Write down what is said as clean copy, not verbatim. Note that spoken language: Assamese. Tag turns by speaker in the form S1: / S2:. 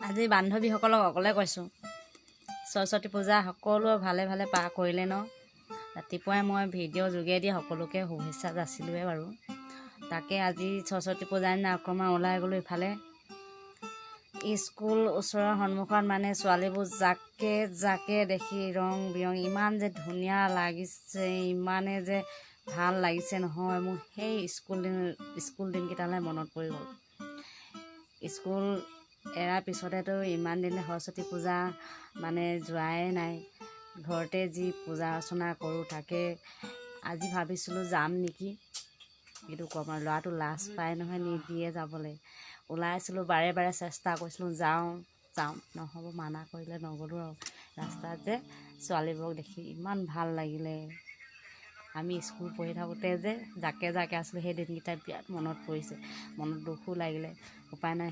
S1: আজি বান্ধৱীসকলক অকলে কৈছোঁ, সৰস্বতী পূজা সকলোৱে ভালে ভালে পাৰ কৰিলে ন। ৰাতিপুৱাই মই ভিডিঅ' যোগেদি সকলোকে শুভেচ্ছা যাচিলোৱে বাৰু। তাকে আজি সৰস্বতী পূজাৰ দিনা অকণমান ওলাই গ'লোঁ ইফালে। স্কুল ওচৰৰ সন্মুখত মানে ছোৱালীবোৰ জাকে দেখি ৰং বিৰং ইমান যে ধুনীয়া লাগিছে, ইমানে যে ভাল লাগিছে নহয়। মোৰ সেই স্কুল দিনকেইটালৈ মনত পৰি গ'ল। স্কুল এৰাৰ পিছতেতো ইমান দিনে সৰস্বতী পূজা মানে যোৱাই নাই। ঘৰতে যি পূজা অৰ্চনা কৰোঁ তাকে আজি ভাবিছিলোঁ যাম নেকি, কিন্তু ক'ম ল'ৰাটো লাজ পায় নহয়, নিদিয়ে যাবলৈ। ওলাইছিলোঁ বাৰে বাৰে চেষ্টা কৰিছিলোঁ যাওঁ নহ'ব, মানা কৰিলে নগ'লোঁ আৰু। ৰাস্তাত যে ছোৱালীবোৰক দেখি ইমান ভাল লাগিলে। আমি স্কুল পঢ়ি থাকোঁতে যে জাকে আছিলোঁ, সেই দিনকেইটা বিৰাট মনত পৰিছে। মনত দুখো লাগিলে, উপায় নাই।